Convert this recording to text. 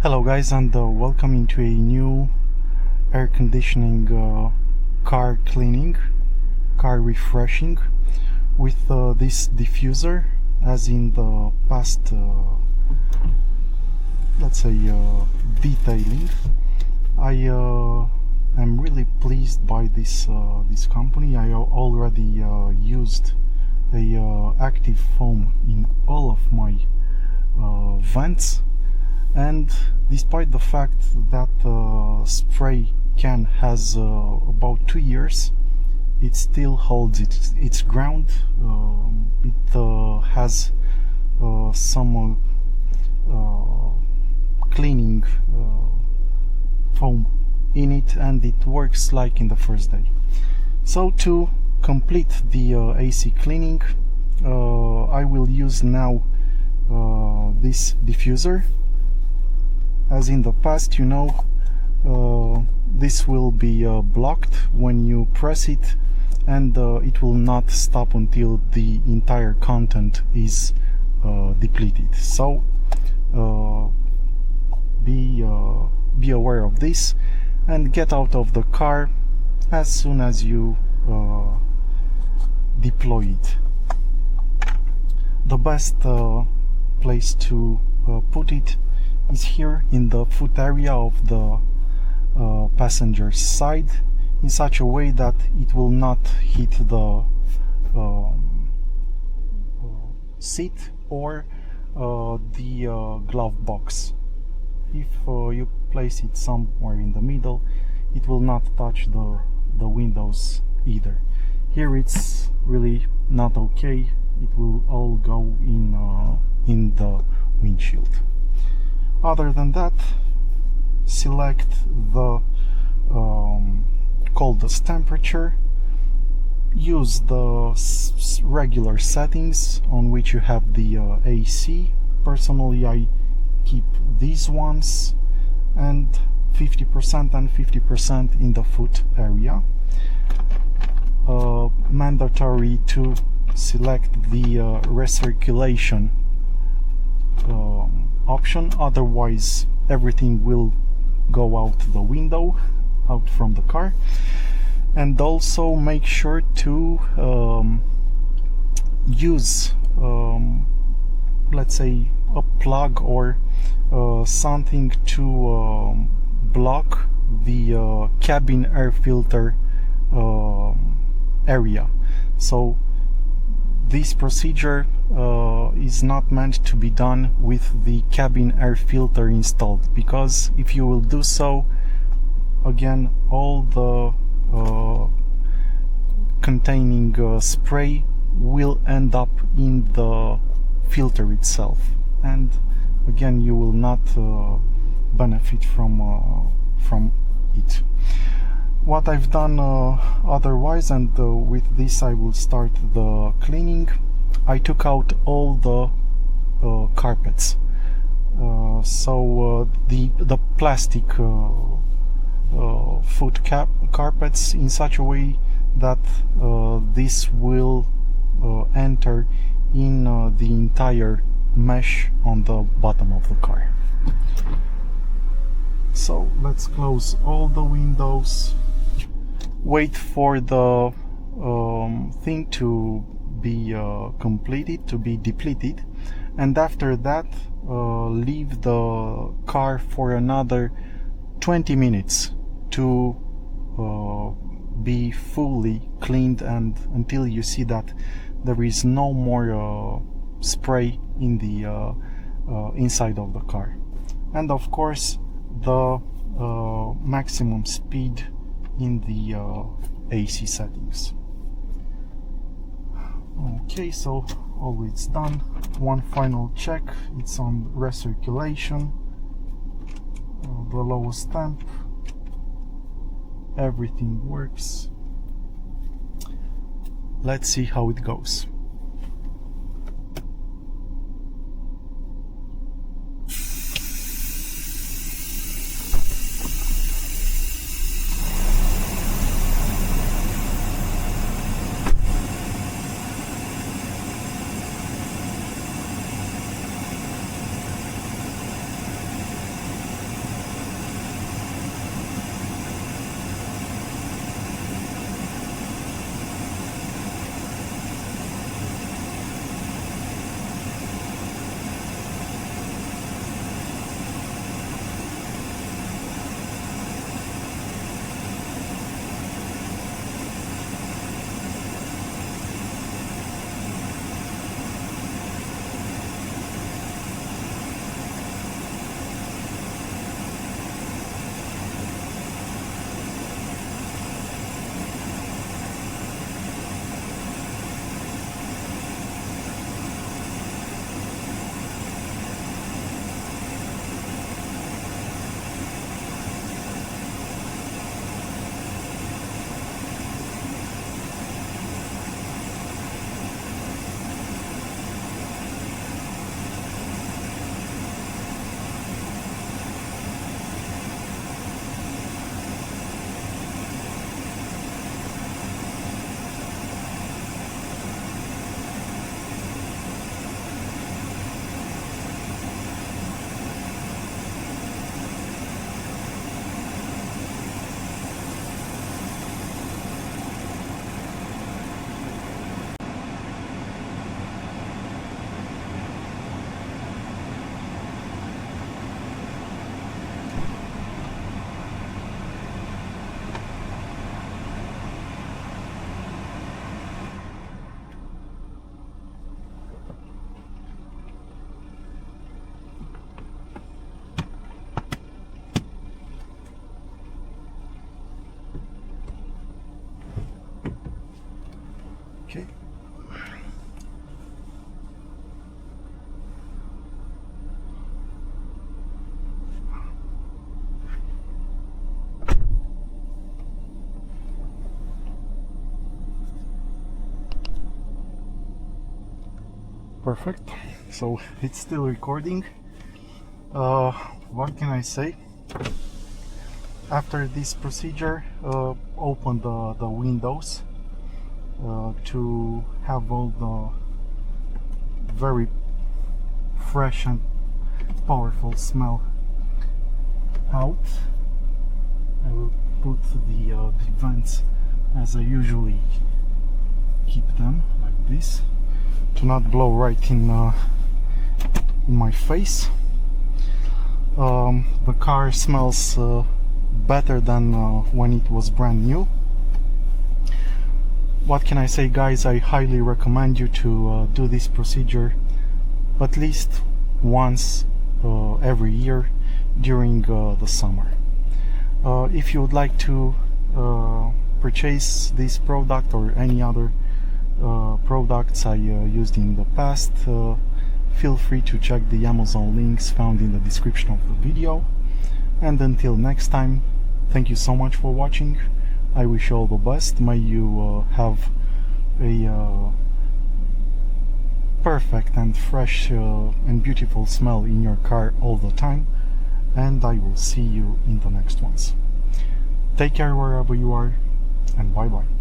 Hello guys, and welcome into a new air conditioning car cleaning, car refreshing with this diffuser. As in the past, let's say detailing, I am really pleased by this company. I already used a active foam in all of my vents, and despite the fact that spray can has about 2 years, it still holds its ground. It has some cleaning foam in it, and it works like in the first day. So to complete the AC cleaning, I will use now this diffuser. As in the past, you know, this will be blocked when you press it, and it will not stop until the entire content is depleted. So be aware of this and get out of the car as soon as you deploy it. The best place to put it is here in the foot area of the passenger side, in such a way that it will not hit the seat or the glove box. If you place it somewhere in the middle, it will not touch the windows either. Here it's really not okay. It will all go in the windshield. Other than that, select the coldest temperature. Use the regular settings on which you have the AC. Personally, I keep these ones, and 50% and 50% in the foot area. Mandatory to select the recirculation option, otherwise everything will go out the window, out from the car. And also make sure to use let's say a plug or something to block the cabin air filter area. So this procedure is not meant to be done with the cabin air filter installed, because if you will do so, again, all the containing spray will end up in the filter itself, and again you will not benefit from it. What I've done otherwise, and with this I will start the cleaning, I took out all the carpets, so the plastic foot carpets, in such a way that this will enter in the entire mesh on the bottom of the car. So let's close all the windows, wait for the thing to be completed, to be depleted, and after that leave the car for another 20 minutes to be fully cleaned, and until you see that there is no more spray in the inside of the car. And of course the maximum speed in the AC settings. Okay, so all it's done. One final check, it's on recirculation, the lowest temp, everything works. Let's see how it goes. Perfect. So it's still recording. What can I say? After this procedure, open the windows to have all the very fresh and powerful smell out. I will put the vents as I usually keep them, like this, to not blow right in my face. The car smells better than when it was brand new. What can I say, guys? I highly recommend you to do this procedure at least once every year during the summer. If you would like to purchase this product or any other products I used in the past, feel free to check the Amazon links found in the description of the video. And until next time, thank you so much for watching. I wish you all the best. May you have a perfect and fresh and beautiful smell in your car all the time. And I will see you in the next ones. Take care wherever you are, and bye bye.